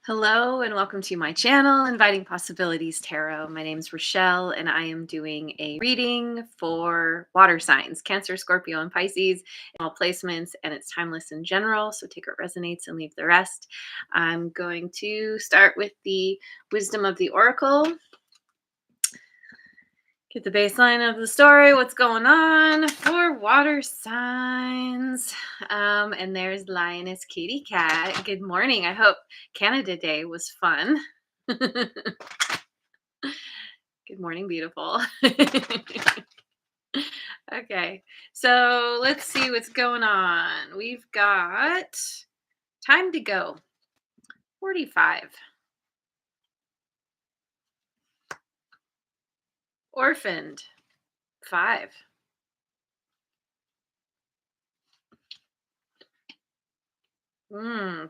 Hello and welcome to my channel, Inviting Possibilities Tarot. My name is Rochelle and I am doing a reading for water signs, Cancer, Scorpio, and Pisces, in all placements, and it's timeless in general, so take what resonates and leave the rest. I'm going to start with the wisdom of the oracle. Get the baseline of the story, what's going on for water signs. And there's Lioness Kitty Cat. Good morning. I hope Canada Day was fun. Good morning, beautiful. Okay, so let's see what's going on. We've got time to go. 45. Orphaned. 5.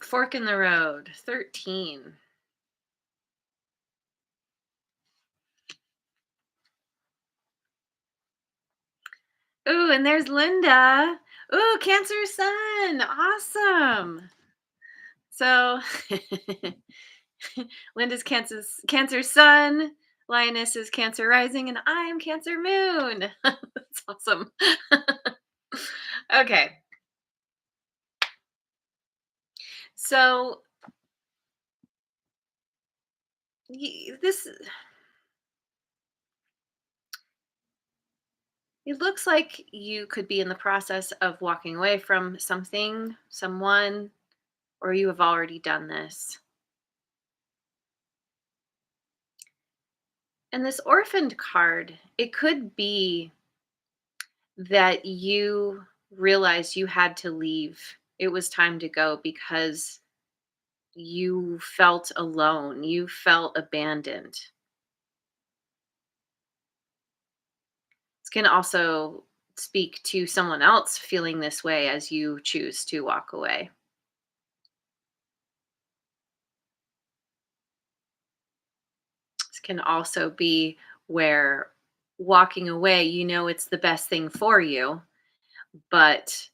Fork in the road. 13. Ooh, and there's Linda. Ooh, Cancer Sun. Awesome. So Linda's Cancer Sun, Lioness is Cancer Rising, and I am Cancer Moon. That's awesome. Okay. So this it looks like you could be in the process of walking away from something, someone, or you have already done this. And this orphaned card, it could be that you realized you had to leave. It was time to go because you felt alone, you felt abandoned. This can also speak to someone else feeling this way as you choose to walk away. This can also be where walking away, you know it's the best thing for you, but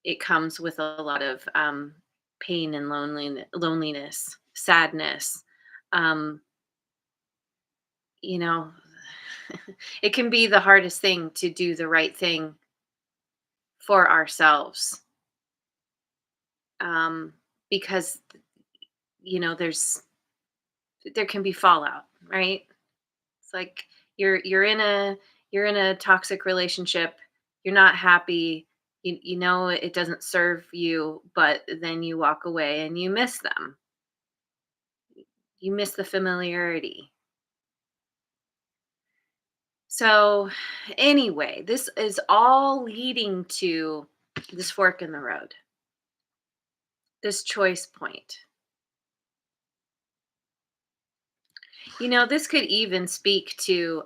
it comes with a lot of pain and loneliness, sadness. Um, you know, it can be the hardest thing to do the right thing for ourselves, because there can be fallout, right? It's like you're in a toxic relationship, you're not happy, you know it doesn't serve you, but then you walk away and you miss them. You miss the familiarity. So anyway, this is all leading to this fork in the road, this choice point. This could even speak to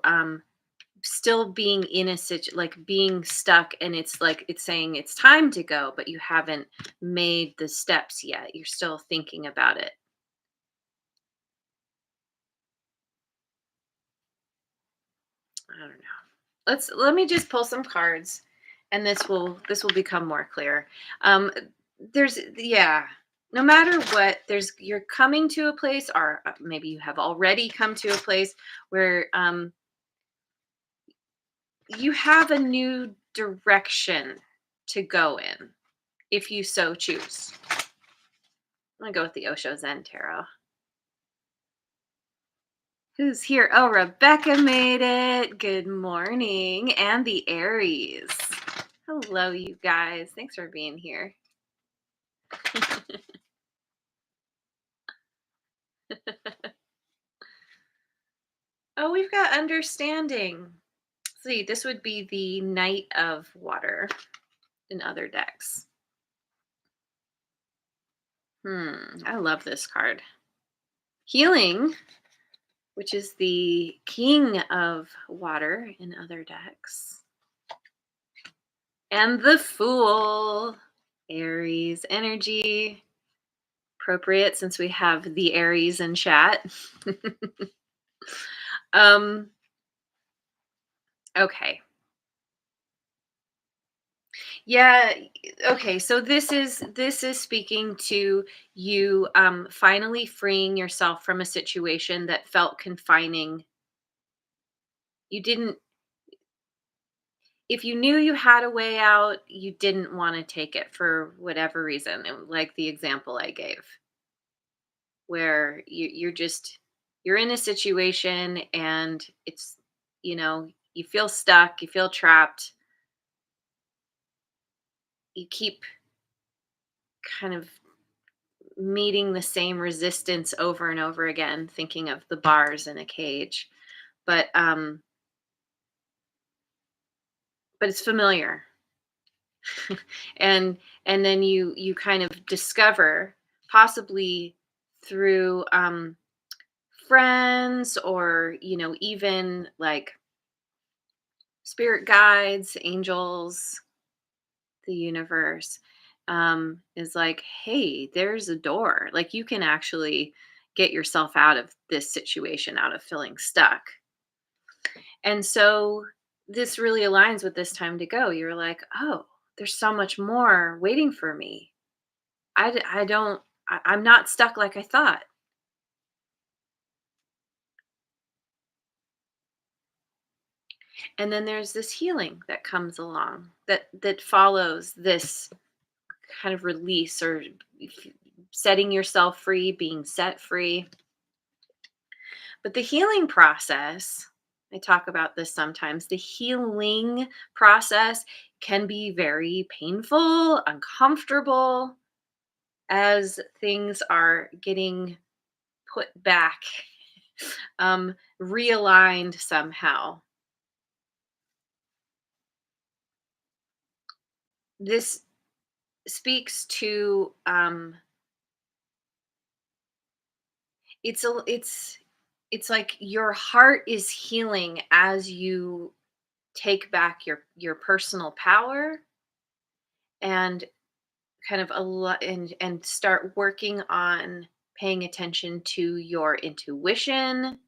still being in a like being stuck, and it's like it's saying it's time to go, but you haven't made the steps yet. You're still thinking about it. I don't know. Let me just pull some cards, and this will become more clear. Um, there's yeah. No matter what, you're coming to a place, or maybe you have already come to a place where you have a new direction to go in, if you so choose. I'm gonna go with the Osho Zen Tarot. Who's here? Oh, Rebecca made it. Good morning. And the Aries. Hello, you guys. Thanks for being here. Oh, we've got understanding. See, this would be the Knight of Water in other decks. I love this card. Healing, which is the King of Water in other decks. And the Fool, Aries energy. Appropriate since we have the Aries in chat. Okay. Yeah, okay, so this is speaking to you finally freeing yourself from a situation that felt confining. You didn't If you knew you had a way out, you didn't want to take it for whatever reason. Like the example I gave, where you're in a situation and it's, you feel stuck, you feel trapped, you keep kind of meeting the same resistance over and over again, thinking of the bars in a cage. But it's familiar. and and then you kind of discover, possibly through friends, or even like spirit guides, angels, the universe, is like, hey, there's a door, like you can actually get yourself out of this situation, out of feeling stuck. And so this really aligns with this time to go. You're like, oh, there's so much more waiting for me. I don't, I'm not stuck like I thought. And then there's this healing that comes along, that follows this kind of release, or f- setting yourself free, being set free. But the healing process, I talk about this sometimes, the healing process can be very painful, uncomfortable, as things are getting put back, realigned somehow. This speaks to, it's like your heart is healing as you take back your personal power, and kind of a lot, and start working on paying attention to your intuition,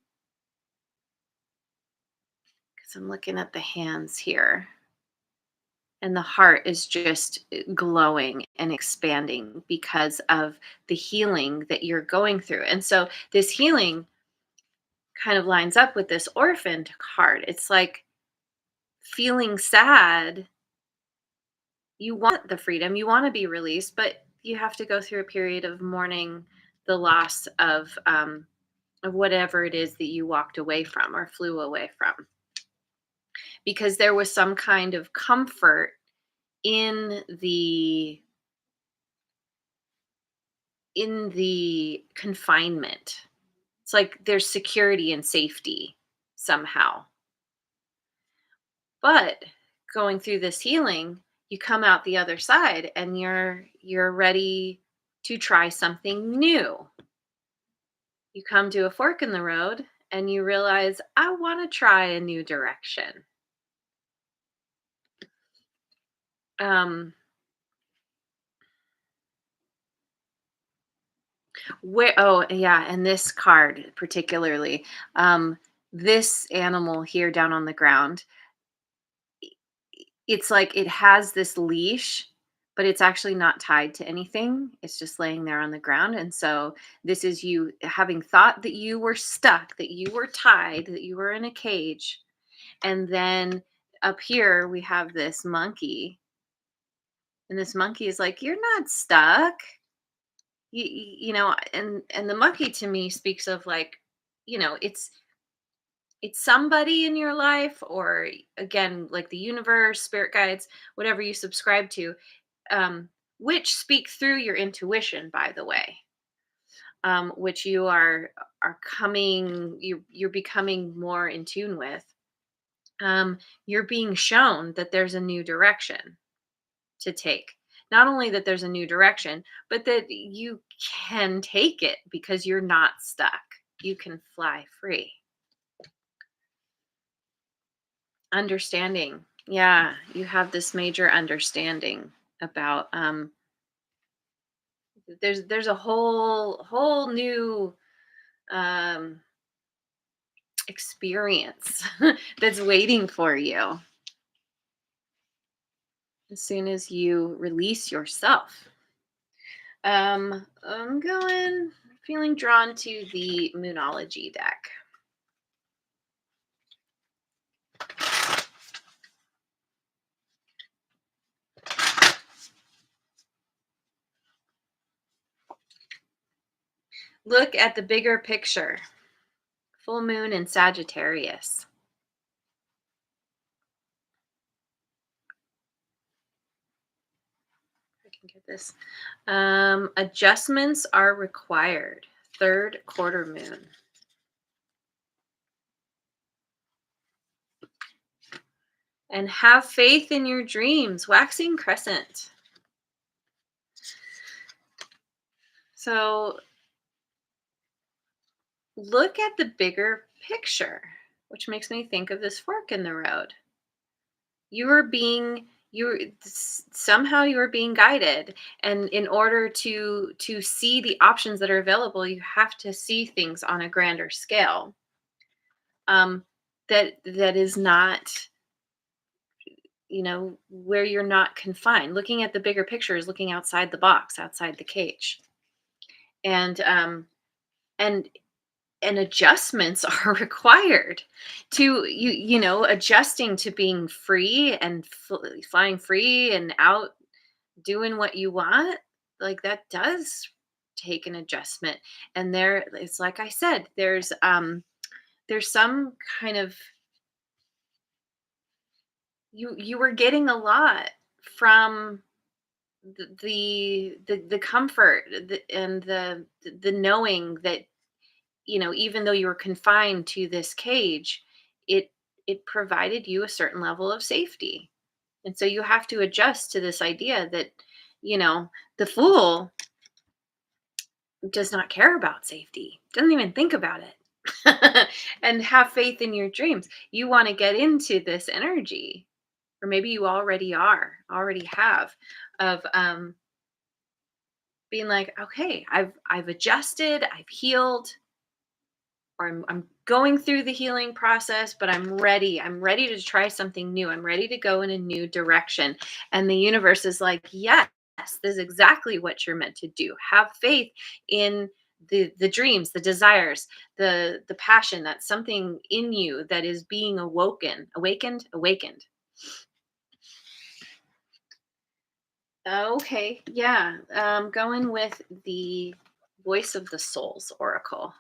because I'm looking at the hands here, and the heart is just glowing and expanding because of the healing that you're going through. And so this healing kind of lines up with this orphaned card. It's like feeling sad. You want the freedom, you want to be released, but you have to go through a period of mourning the loss of whatever it is that you walked away from or flew away from, because there was some kind of comfort in the confinement. It's like there's security and safety somehow. But going through this healing, you come out the other side and you're ready to try something new. You come to a fork in the road and you realize, I want to try a new direction. Um where Oh yeah, and this card particularly, um this animal here down on the ground, it's like it has this leash, but it's actually not tied to anything. It's just laying there on the ground. And so this is you having thought that you were stuck, that you were tied, that you were in a cage. And then up here we have this monkey. And this monkey is like, you're not stuck. And the monkey to me speaks of like, it's somebody in your life, or again, like the universe, spirit guides, whatever you subscribe to, um, which speak through your intuition, by the way, which you are coming, you're becoming more in tune with. You're being shown that there's a new direction to take. Not only that there's a new direction, but that you can take it because you're not stuck. You can fly free. Understanding. Yeah, you have this major understanding about, there's a whole new um experience that's waiting for you. as soon as you release yourself. Feeling drawn to the Moonology deck. Look at the bigger picture. Full moon in Sagittarius. I can get this. Adjustments are required. Third quarter moon. And have faith in your dreams. Waxing crescent. So look at the bigger picture, which makes me think of this fork in the road. Somehow you are being guided, and in order to see the options that are available, you have to see things on a grander scale. That is not, where you're not confined. Looking at the bigger picture is looking outside the box, outside the cage. And and adjustments are required to adjusting to being free and flying free and out doing what you want. Like, that does take an adjustment. And it's like I said, there's some kind of, you were getting a lot from the comfort, and the knowing that, even though you were confined to this cage, it it provided you a certain level of safety. And so you have to adjust to this idea that, you know, the fool does not care about safety, doesn't even think about it. And have faith in your dreams. You want to get into this energy, or maybe you already have, of being like, okay, I've adjusted, I've healed, or I'm going through the healing process, but I'm ready. I'm ready to try something new. I'm ready to go in a new direction. And the universe is like, yes, this is exactly what you're meant to do. Have faith in the dreams, the desires, the passion. That's something in you that is being awakened. Okay, yeah. Going with the Voice of the Souls Oracle.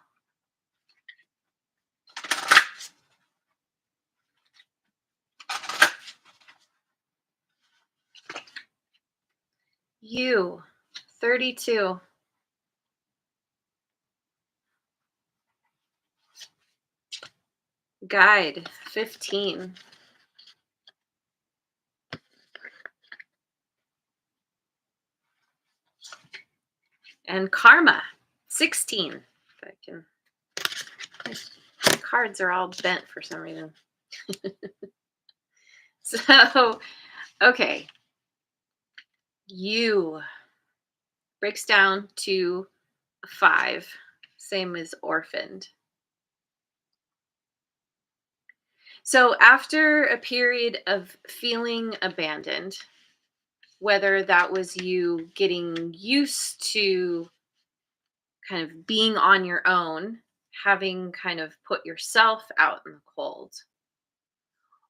You, 32. Guide, 15. And Karma, 16. If I can. My cards are all bent for some reason. So, okay. You breaks down to 5, same as orphaned. So, after a period of feeling abandoned, whether that was you getting used to kind of being on your own, having kind of put yourself out in the cold,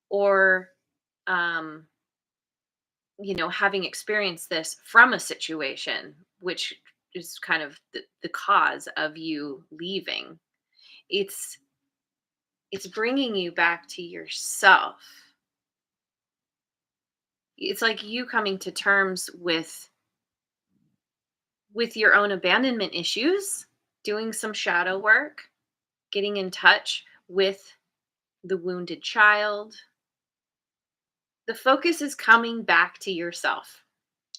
or um, having experienced this from a situation, which is kind of the cause of you leaving. It's it's bringing you back to yourself. It's like you coming to terms with your own abandonment issues, doing some shadow work, getting in touch with the wounded child. The focus is coming back to yourself.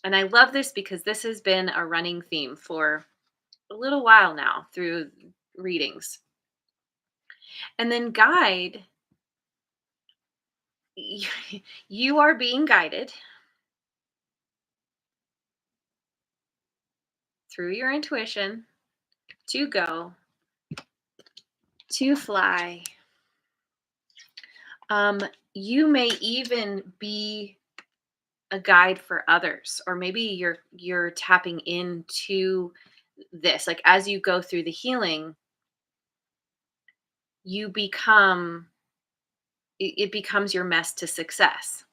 And I love this because this has been a running theme for a little while now through readings. And then guide, you are being guided through your intuition to go, to fly. You may even be a guide for others, or maybe you're tapping into this, like, as you go through the healing, you become it becomes your mess to success.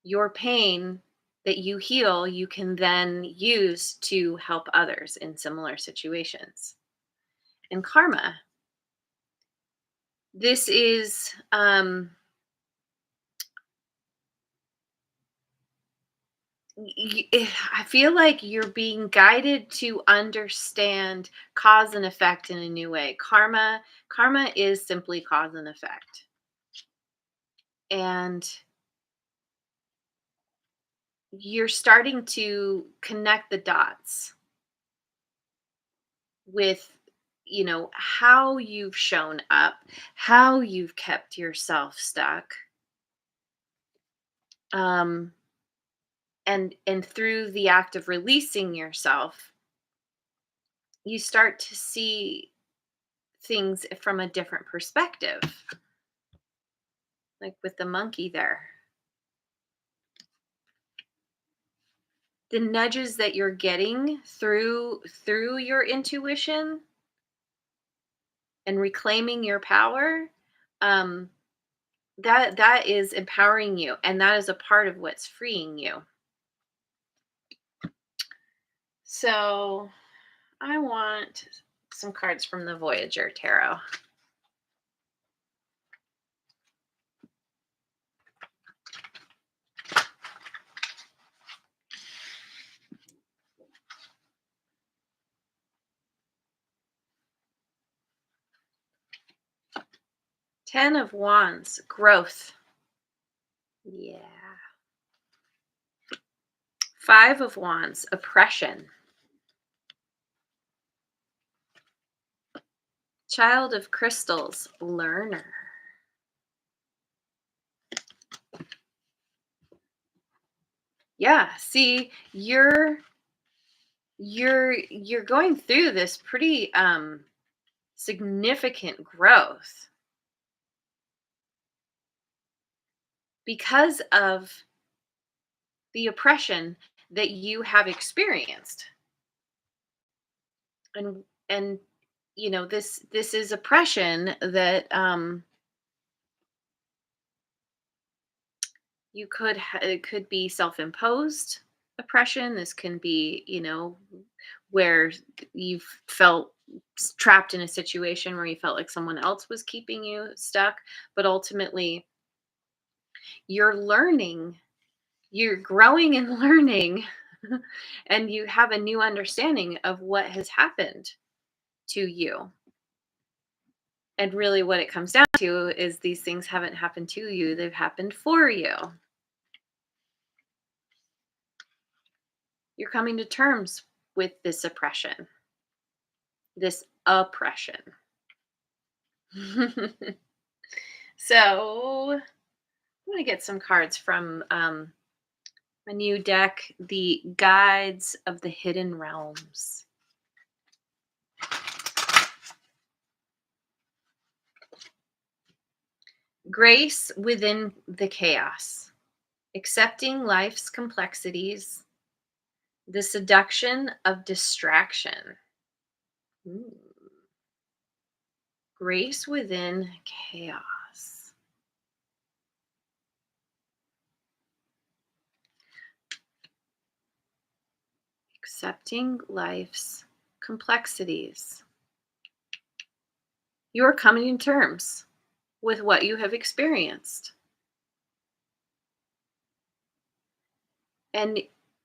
Your pain that you heal, you can then use to help others in similar situations. And karma, this is I feel like you're being guided to understand cause and effect in a new way. Karma is simply cause and effect. And you're starting to connect the dots with, how you've shown up, how you've kept yourself stuck. Um and through the act of releasing yourself, you start to see things from a different perspective, like with the monkey there. The nudges that you're getting through your intuition and reclaiming your power, um that is empowering you, and that is a part of what's freeing you. So I want some cards from the Voyager Tarot. 10 of Wands, growth. Yeah. 5 of Wands, oppression. Child of Crystals, learner. Yeah, see, you're going through this pretty significant growth because of the oppression that you have experienced. And this is oppression that it could be self-imposed oppression. This can be, where you've felt trapped in a situation where you felt like someone else was keeping you stuck, but ultimately you're learning, you're growing and learning, and you have a new understanding of what has happened to you. And really what it comes down to is these things haven't happened to you, they've happened for you. You're coming to terms with this oppression, this oppression. So I'm going to get some cards from my new deck, the Guides of the Hidden Realms. Grace within the chaos, accepting life's complexities, the seduction of distraction. Ooh. Grace within chaos. Accepting life's complexities. You are coming to terms with what you have experienced. And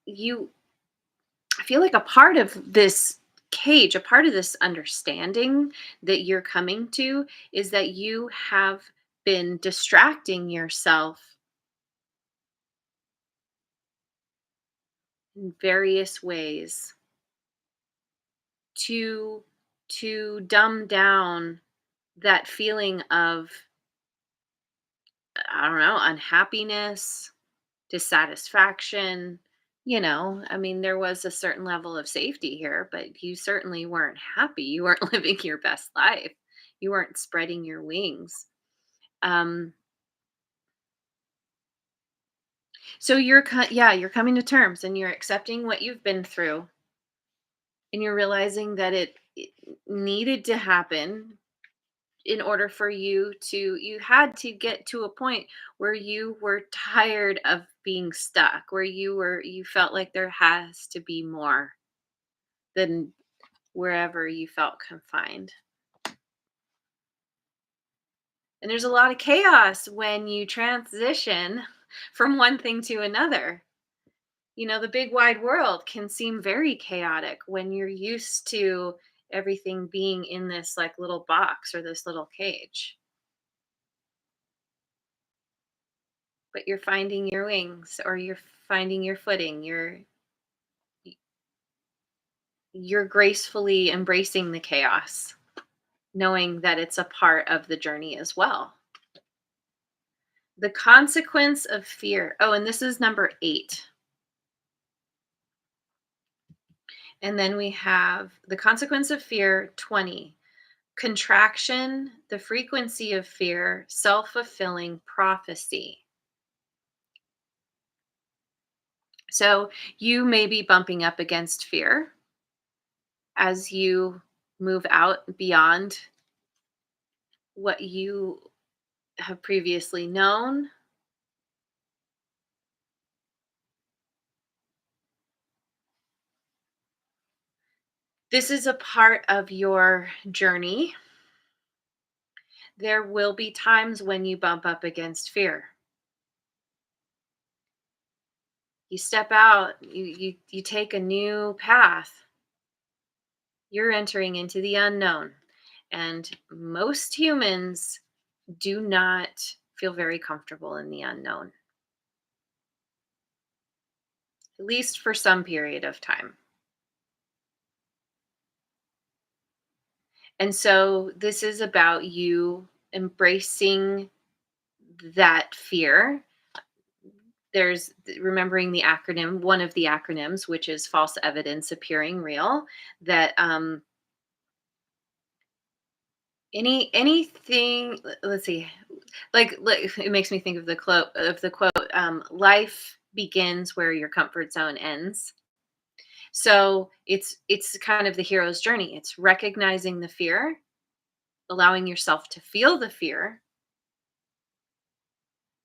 I feel like a part of this cage, a part of this understanding that you're coming to is that you have been distracting yourself in various ways to dumb down that feeling of, I don't know, unhappiness, dissatisfaction. I mean, there was a certain level of safety here, but you certainly weren't happy. You weren't living your best life. You weren't spreading your wings. Um, So you're coming to terms and you're accepting what you've been through and you're realizing that it needed to happen in order for you had to get to a point where you were tired of being stuck, where you felt like there has to be more than wherever you felt confined. And there's a lot of chaos when you transition from one thing to another. The big wide world can seem very chaotic when you're used to everything being in this like little box or this little cage. But you're finding your wings or you're finding your footing. You're gracefully embracing the chaos, knowing that it's a part of the journey as well. The consequence of fear. Oh, and this is number 8. And then we have the consequence of fear, 20. Contraction, the frequency of fear, self-fulfilling prophecy. So you may be bumping up against fear as you move out beyond what you have previously known. This is a part of your journey. There will be times when you bump up against fear. You step out, you take a new path. You're entering into the unknown. And most humans do not feel very comfortable in the unknown, at least for some period of time. And so this is about you embracing that fear. There's remembering the acronym, one of the acronyms, which is false evidence appearing real, that anything, let's see, like it makes me think of the quote, life begins where your comfort zone ends. So it's kind of the hero's journey. It's recognizing the fear, allowing yourself to feel the fear,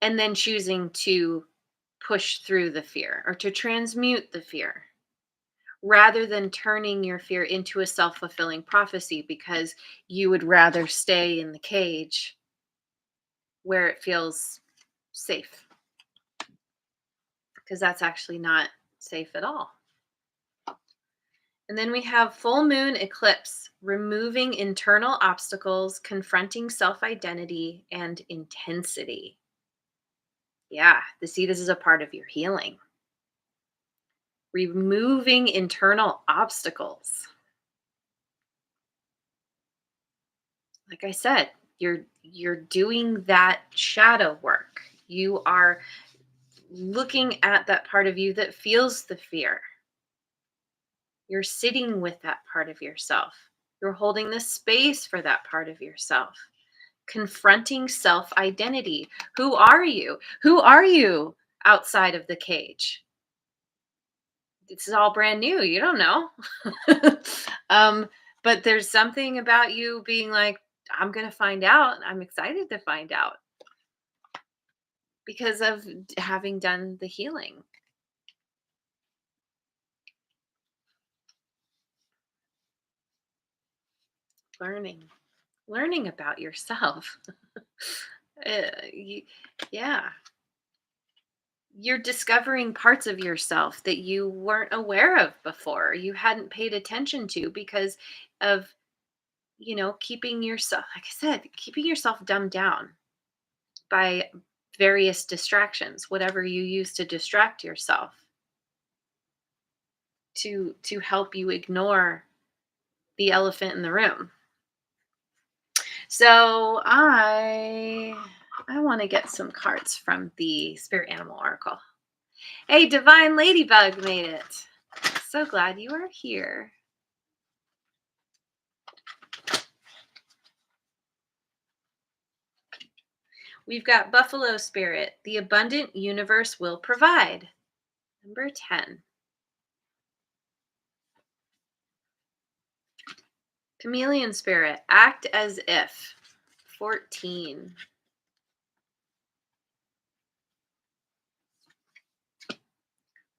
and then choosing to push through the fear or to transmute the fear rather than turning your fear into a self-fulfilling prophecy because you would rather stay in the cage where it feels safe, because that's actually not safe at all. And then we have full moon eclipse, removing internal obstacles, confronting self identity and intensity. Yeah, this is a part of your healing. Removing internal obstacles. Like I said, you're doing that shadow work. You are looking at that part of you that feels the fear. You're sitting with that part of yourself. You're holding the space for that part of yourself. Confronting self identity. Who are you? Who are you outside of the cage? This is all brand new. You don't know. um, but there's something about you being like, I'm going to find out. I'm excited to find out because of having done the healing, learning, learning about yourself. You, yeah, you're discovering parts of yourself that you weren't aware of before, you hadn't paid attention to because of, keeping yourself, like I said, keeping yourself dumbed down by various distractions, whatever you use to distract yourself to help you ignore the elephant in the room. So I want to get some cards from the Spirit Animal Oracle. Hey, Divine Ladybug made it. So glad you are here. We've got Buffalo Spirit. The abundant universe will provide. Number 10. Chameleon Spirit. Act as if. 14.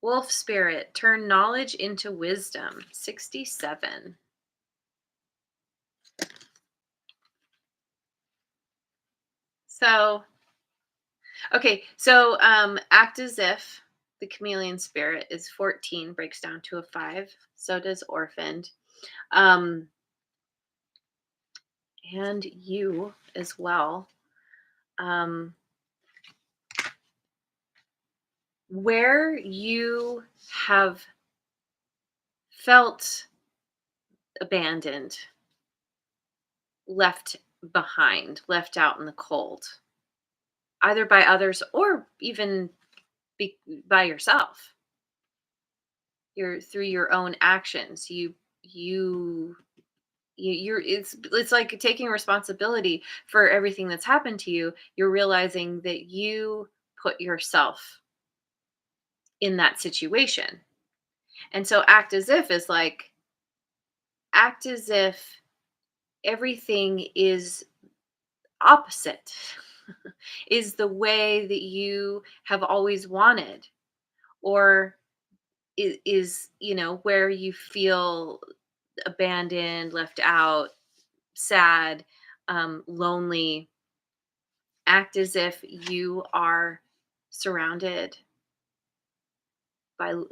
Wolf Spirit. Turn knowledge into wisdom. 67. So, okay, so act as if the chameleon spirit is 14, breaks down to a 5. So does orphaned. Um, and you as well. Um, where you have felt abandoned, left behind, left out in the cold, either by others or even by yourself. You're through your own actions. You you're it's like taking responsibility for everything that's happened to you. You're realizing that you put yourself in that situation. And so act as if is like act as if everything is opposite is the way that you have always wanted, or is where you feel abandoned, left out, sad, lonely. Act as if you are surrounded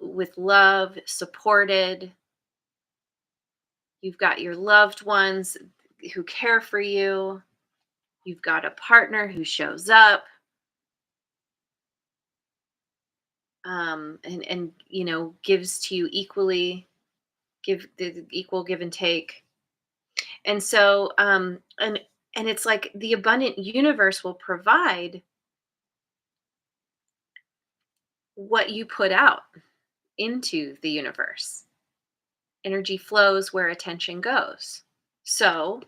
with love, supported. You've got your loved ones who care for you. You've got a partner who shows up, and gives to you equally, give the equal give and take. And so and it's like the abundant universe will provide what you put out into the universe. Energy flows where attention goes. So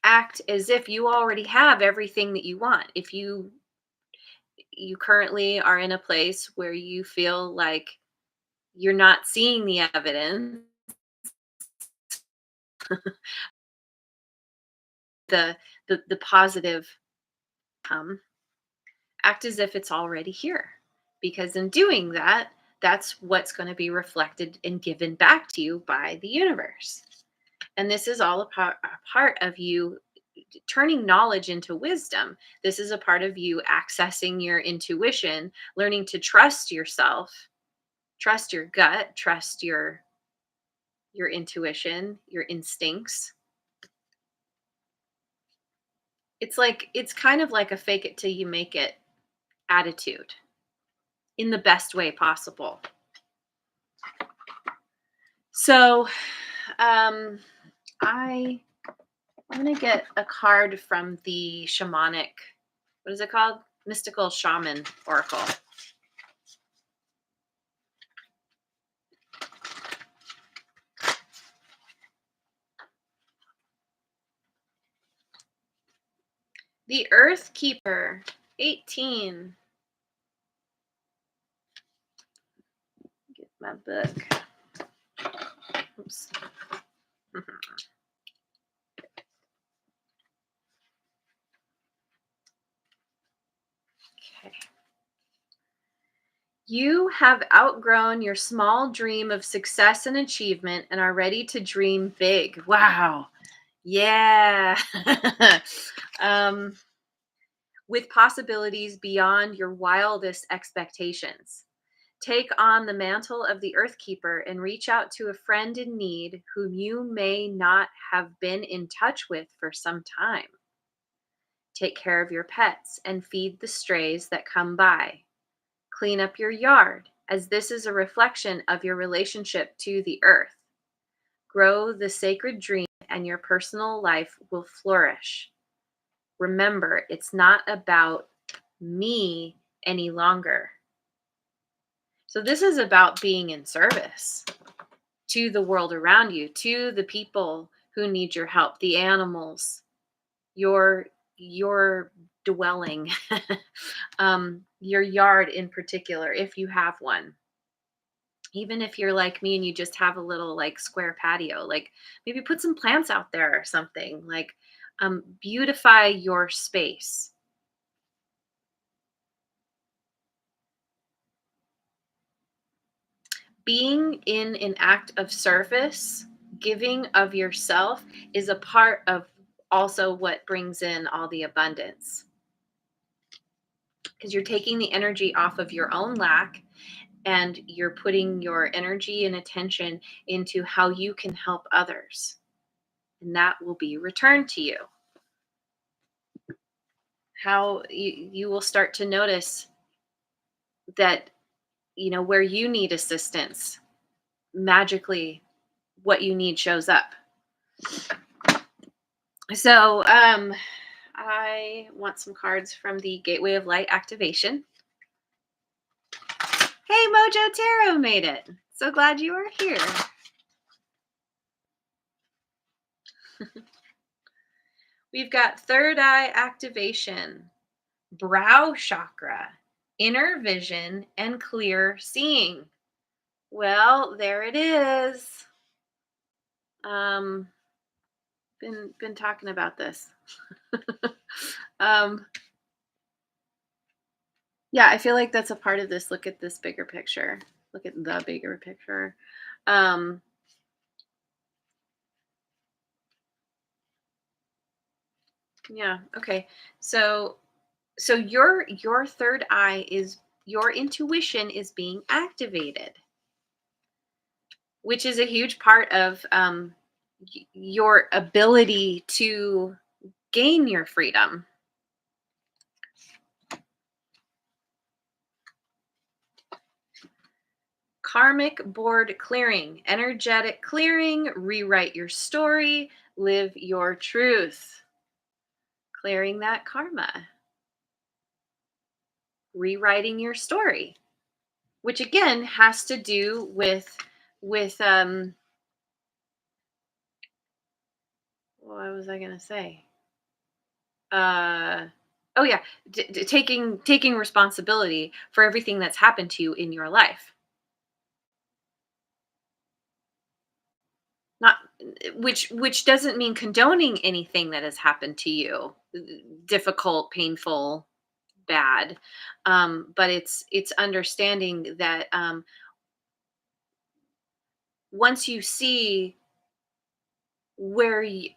act as if you already have everything that you want. If you currently are in a place where you feel like you're not seeing the evidence, the the positive, um, act as if it's already here, because in doing that, that's what's going to be reflected and given back to you by the universe. And this is all a part of you turning knowledge into wisdom. This is a part of you accessing your intuition, learning to trust yourself, trust your gut, trust your intuition, your instincts. It's kind of like a fake it till you make it attitude in the best way possible. So, um I I'm going to get a card from the shamanic, what is it called? Mystical Shaman Oracle. The Earth Keeper, 18. Get my book. Oops. Okay. You have outgrown your small dream of success and achievement and are ready to dream big. Wow. Yeah. um, with possibilities beyond your wildest expectations. Take on the mantle of the Earth Keeper and reach out to a friend in need whom you may not have been in touch with for some time. Take care of your pets and feed the strays that come by. Clean up your yard, as this is a reflection of your relationship to the earth. Grow the sacred dream, and your personal life will flourish. Remember, it's not about me any longer. So, this is about being in service to the world around you, to the people who need your help, the animals, your your dwelling, your yard in particular, if you have one. Even if you're like me and you just have a little like square patio, like maybe put some plants out there or something. Like beautify your space. Being in an act of service, giving of yourself is a part of also what brings in all the abundance, because you're taking the energy off of your own lack and you're putting your energy and attention into how you can help others, and that will be returned to you. How you will start to notice that, where you need assistance, magically what you need shows up. So I want some cards from the Gateway of Light activation. Hey, Mojo Tarot made it. So glad you are here. We've got third eye activation, brow chakra, inner vision, and clear seeing. Well, there it is. Been talking about this. um yeah, I feel like that's a part of this. Look at this bigger picture. Look at the bigger picture. um yeah, okay. So your third eye is, your intuition is being activated, which is a huge part of your ability to gain your freedom. Karmic board clearing, energetic clearing, rewrite your story, live your truth. Clearing that karma, rewriting your story, which again has to do with what was I going to say? Oh yeah, taking responsibility for everything that's happened to you in your life. Not which doesn't mean condoning anything that has happened to you, difficult, painful, bad. But it's understanding that once you see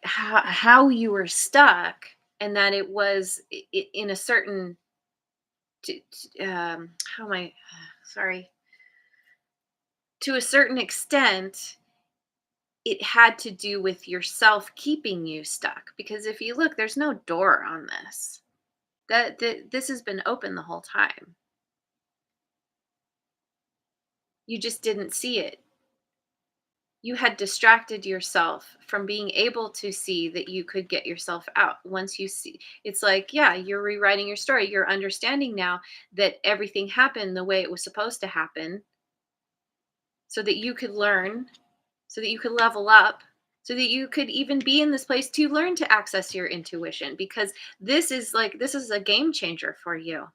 how you were stuck, and that it was in a certain how am I sorry, to a certain extent it had to do with yourself keeping you stuck, because if you look, there's no door on this. That this has been open the whole time. You just didn't see it. You had distracted yourself from being able to see that you could get yourself out. Once you see, it's like, yeah, you're rewriting your story. You're understanding now that everything happened the way it was supposed to happen, so that you could learn, so that you could level up, so that you could even be in this place to learn to access your intuition, because this is a game changer for you.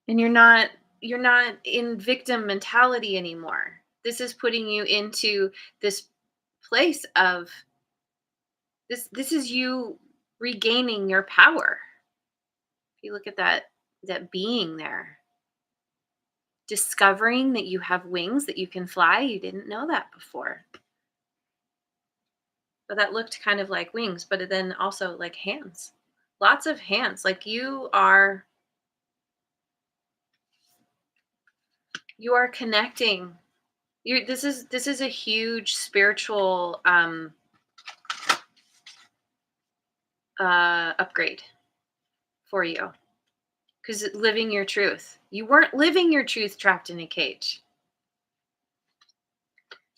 And you're not in victim mentality anymore. This is putting you into this place of this is you regaining your power. If you look at that being there, discovering that you have wings, that you can fly. You didn't know that before. But that looked kind of like wings, but then also like hands. Lots of hands. Like you are connecting. This is a huge spiritual upgrade for you, because living your truth. You weren't living your truth trapped in a cage.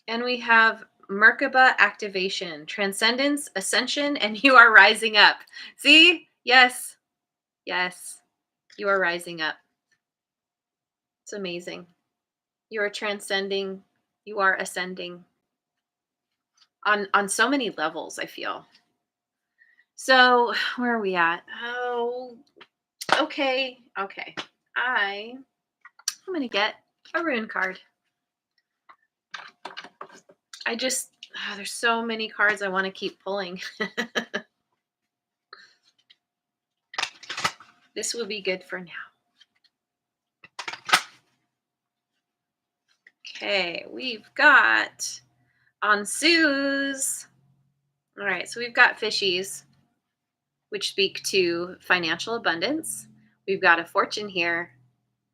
And we have Merkaba activation, transcendence, ascension, and you are rising up. See? Yes. Yes. You are rising up. It's amazing. You are transcending. You are ascending on so many levels, I feel. So where are we at? Oh, okay. Okay. I'm gonna get a rune card. I just there's so many cards I want to keep pulling. This will be good for now. Okay, we've got on Sue's. All right, so we've got fishies, which speak to financial abundance. We've got a fortune here,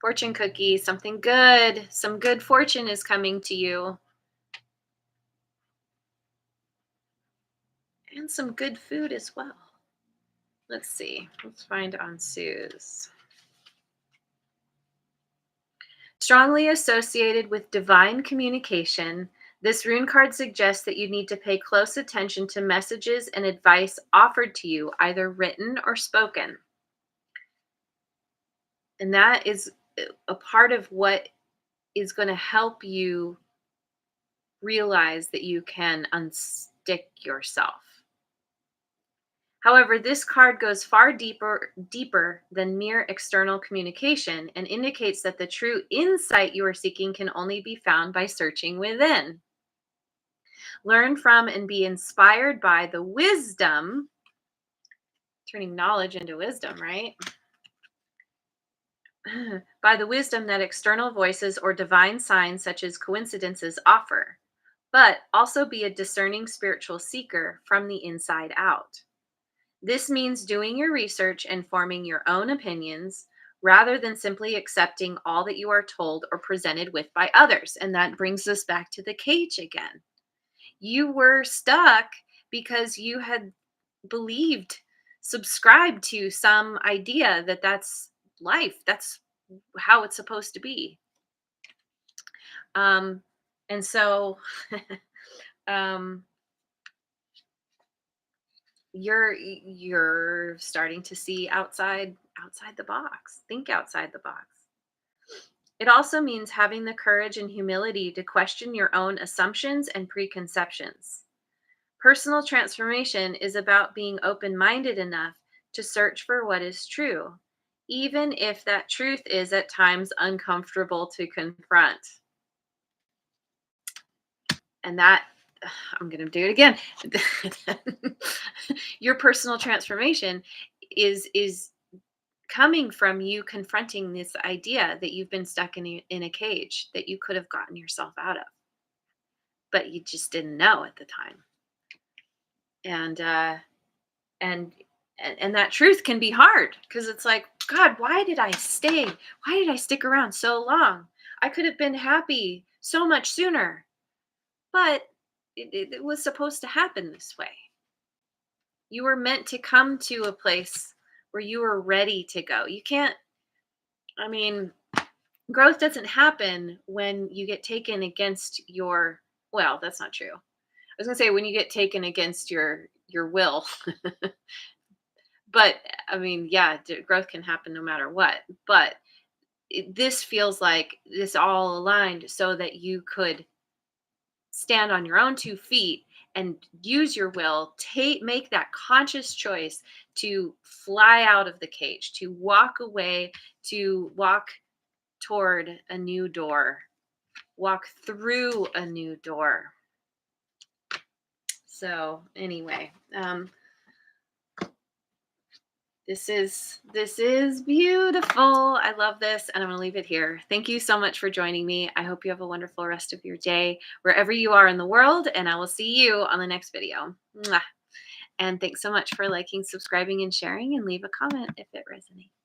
fortune cookie, something good, some good fortune is coming to you, and some good food as well. Let's see, let's find on Sue's. Strongly associated with divine communication, this rune card suggests that you need to pay close attention to messages and advice offered to you, either written or spoken. And that is a part of what is going to help you realize that you can unstick yourself. However, this card goes far deeper than mere external communication and indicates that the true insight you are seeking can only be found by searching within. Learn from and be inspired by the wisdom, turning knowledge into wisdom, right? By the wisdom that external voices or divine signs such as coincidences offer, but also be a discerning spiritual seeker from the inside out. This means doing your research and forming your own opinions rather than simply accepting all that you are told or presented with by others. And that brings us back to the cage again. You were stuck because you had believed, subscribed to some idea that that's life, that's how it's supposed to be. Um, and so um, you're starting to see outside the box, think outside the box. It also means having the courage and humility to question your own assumptions and preconceptions. Personal transformation is about being open-minded enough to search for what is true, even if that truth is at times uncomfortable to confront. And that I'm going to do it again. Your personal transformation is coming from you confronting this idea that you've been stuck in a cage that you could have gotten yourself out of, but you just didn't know at the time. And and and that truth can be hard because it's like, God, why did I stay? Why did I stick around so long? I could have been happy so much sooner, but it was supposed to happen this way. You were meant to come to a place where you were ready to go. You can't, I mean, growth doesn't happen when you get taken against your, well, that's not true. I was going to say when you get taken against your will. But I mean, yeah, growth can happen no matter what. But this feels like this all aligned so that you could stand on your own 2 feet and use your will, make that conscious choice to fly out of the cage, to walk away, to walk toward a new door, walk through a new door. So anyway, this is beautiful. I love this, and I'm going to leave it here. Thank you so much for joining me. I hope you have a wonderful rest of your day wherever you are in the world, and I will see you on the next video. Mwah. And thanks so much for liking, subscribing, and sharing, and leave a comment if it resonates.